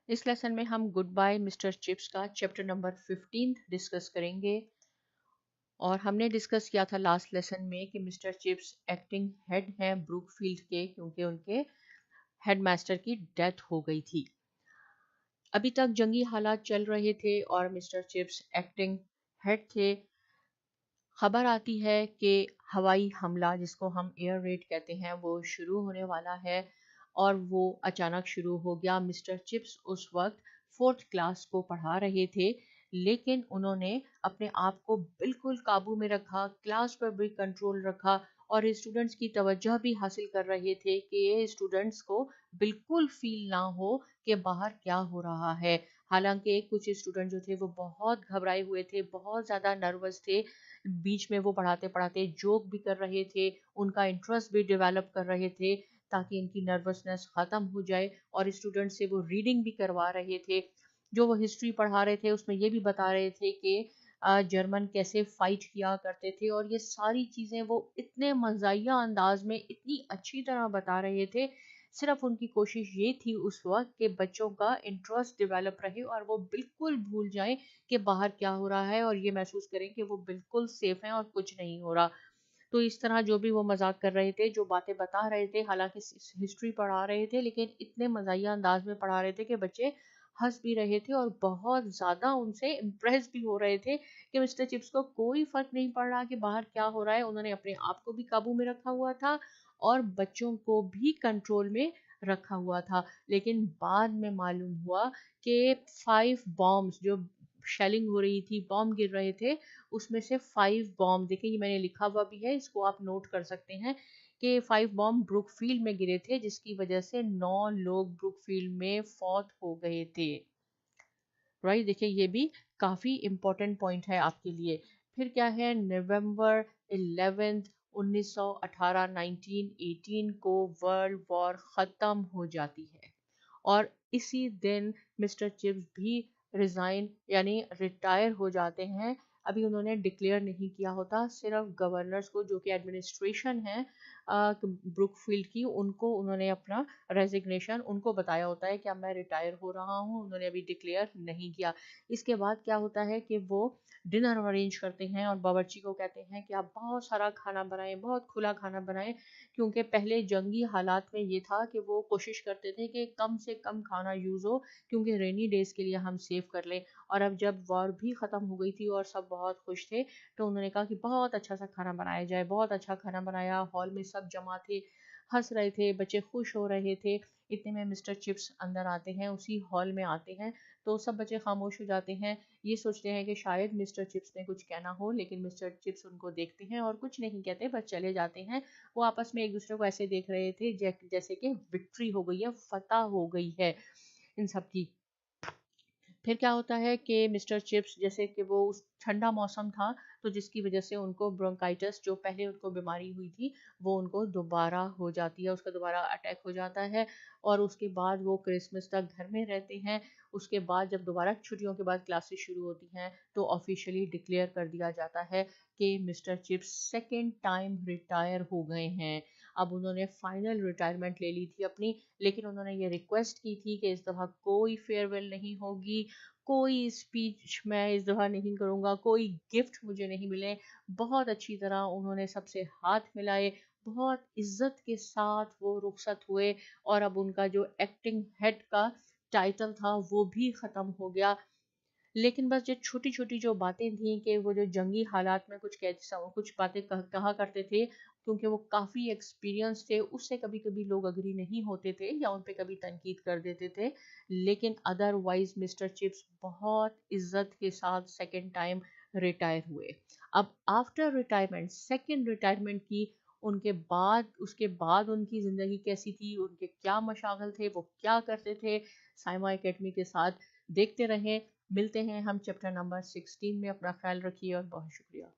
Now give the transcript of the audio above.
इस लेसन में हम गुड बाय मिस्टर चिप्स का चैप्टर नंबर 15 डिस्कस करेंगे। और हमने डिस्कस किया था लास्ट लेसन में कि मिस्टर चिप्स एक्टिंग हेड हैं ब्रूकफील्ड के, क्योंकि उनके हेडमास्टर की डेथ हो गई थी। अभी तक जंगी हालात चल रहे थे और मिस्टर चिप्स एक्टिंग हेड थे। खबर आती है कि हवाई हमला, जिसको हम एयर रेड कहते हैं, वो शुरू होने वाला है और वो अचानक शुरू हो गया। मिस्टर चिप्स उस वक्त 4th क्लास को पढ़ा रहे थे, लेकिन उन्होंने अपने आप को बिल्कुल काबू में रखा, क्लास पर भी कंट्रोल रखा और स्टूडेंट्स की तवज्जो भी हासिल कर रहे थे कि ये स्टूडेंट्स को बिल्कुल फील ना हो कि बाहर क्या हो रहा है। हालांकि कुछ स्टूडेंट जो थे वो बहुत घबराए हुए थे, बहुत ज़्यादा नर्वस थे। बीच में वो पढ़ाते पढ़ाते जोक भी कर रहे थे, उनका इंटरेस्ट भी डेवलप कर रहे थे ताकि इनकी नर्वसनेस ख़त्म हो जाए। और स्टूडेंट से वो रीडिंग भी करवा रहे थे। जो वो हिस्ट्री पढ़ा रहे थे उसमें ये भी बता रहे थे कि जर्मन कैसे फाइट किया करते थे, और ये सारी चीज़ें वो इतने मज़ाहिया अंदाज में इतनी अच्छी तरह बता रहे थे। सिर्फ उनकी कोशिश ये थी उस वक्त कि बच्चों का इंटरेस्ट डेवलप रहे और वो बिल्कुल भूल जाएं कि बाहर क्या हो रहा है, और ये महसूस करें कि वो बिल्कुल सेफ हैं और कुछ नहीं हो रहा। तो इस तरह जो भी वो मजाक कर रहे थे, जो बातें बता रहे थे, हालांकि हिस्ट्री पढ़ा रहे थे लेकिन इतने मजाहिया अंदाज में पढ़ा रहे थे कि बच्चे हंस भी रहे थे और बहुत ज़्यादा उनसे इम्प्रेस भी हो रहे थे कि मिस्टर चिप्स को कोई फर्क नहीं पड़ रहा कि बाहर क्या हो रहा है। उन्होंने अपने आप को भी काबू में रखा हुआ था और बच्चों को भी कंट्रोल में रखा हुआ था। लेकिन बाद में मालूम हुआ कि 5 बॉम्ब्स, जो शेलिंग हो रही थी, बॉम्ब गिर रहे थे, उसमें से 5 बॉम्ब, देखिए ये मैंने लिखा हुआ भी है, इसको आप नोट कर सकते हैं कि 5 बॉम्ब ब्रुकफील्ड में गिरे थे, जिसकी वजह से 9 लोग ब्रुकफील्ड में फौत हो गए थे। राइट, देखिए ये भी काफ़ी इम्पोर्टेंट पॉइंट है आपके लिए। फिर क्या है, नवंबर 11 1918 1918 को वर्ल्ड वॉर ख़त्म हो जाती है और इसी दिन मिस्टर चिप्स भी रिज़ाइन यानी रिटायर हो जाते हैं। अभी उन्होंने डिक्लेयर नहीं किया होता, सिर्फ गवर्नर्स को, जो कि एडमिनिस्ट्रेशन है ब्रुकफील्ड की, उनको उन्होंने अपना रेजिग्नेशन उनको बताया होता है कि अब मैं रिटायर हो रहा हूँ। उन्होंने अभी डिक्लेयर नहीं किया। इसके बाद क्या होता है कि वो डिनर अरेंज करते हैं और बावर्ची को कहते हैं कि आप बहुत सारा खाना बनाएं, बहुत खुला खाना बनाएं, क्योंकि पहले जंगी हालात में ये था कि वो कोशिश करते थे कि कम से कम खाना यूज़ हो, क्योंकि रेनी डेज के लिए हम सेव कर लें। और अब जब वॉर भी ख़त्म हो गई थी और सब बहुत खुश थे, तो उन्होंने कहा कि बहुत अच्छा सा खाना बनाया जाए। बहुत अच्छा खाना बनाया, हॉल में सब जमा थे, हंस रहे थे, बच्चे खुश हो रहे थे। इतने में मिस्टर चिप्स अंदर आते हैं, उसी हॉल में आते हैं, तो सब बच्चे खामोश हो जाते हैं। ये सोचते हैं कि शायद मिस्टर चिप्स ने कुछ कहना हो, लेकिन मिस्टर चिप्स उनको देखते हैं और कुछ नहीं कहते, बस चले जाते हैं। वो आपस में एक दूसरे को ऐसे देख रहे थे जैसे कि विक्ट्री हो गई है, फतह हो गई है इन सब की। फिर क्या होता है कि मिस्टर चिप्स, जैसे कि वो उस ठंडा मौसम था, तो जिसकी वजह से उनको ब्रोंकाइटिस, जो पहले उनको बीमारी हुई थी, वो उनको दोबारा हो जाती है, उसका दोबारा अटैक हो जाता है। और उसके बाद वो क्रिसमस तक घर में रहते हैं। उसके बाद जब दोबारा छुट्टियों के बाद क्लासेस शुरू होती हैं, तो ऑफिशियली डिक्लेयर कर दिया जाता है कि mister chips second time retire हो गए हैं। अब उन्होंने फाइनल रिटायरमेंट ले ली थी अपनी, लेकिन उन्होंने ये रिक्वेस्ट की थी कि इस दफ़ा कोई फेयरवेल नहीं होगी, कोई स्पीच मैं इस दफ़ा नहीं करूँगा, कोई गिफ्ट मुझे नहीं मिले। बहुत अच्छी तरह उन्होंने सबसे हाथ मिलाए, बहुत इज्जत के साथ वो रुखसत हुए और अब उनका जो एक्टिंग हेड का टाइटल था वो भी ख़त्म हो गया। लेकिन बस जो छोटी-छोटी जो बातें थी कि वो जो जंगी हालात में कुछ बातें कहा करते थे, क्योंकि वो काफ़ी एक्सपीरियंस थे, उससे कभी-कभी लोग एग्री नहीं होते थे या उन पे कभी तनकीद कर देते थे। लेकिन अदरवाइज़ मिस्टर चिप्स बहुत इज़्ज़त के साथ सेकंड टाइम रिटायर हुए। अब आफ्टर रिटायरमेंट, सेकंड रिटायरमेंट की उनके बाद, उसके बाद उनकी ज़िंदगी कैसी थी, उनके क्या मशागल थे, वो क्या करते थे साइमा एकेडमी के साथ, देखते रहें। मिलते हैं हम चैप्टर नंबर 16 में। अपना ख्याल रखिए और बहुत शुक्रिया।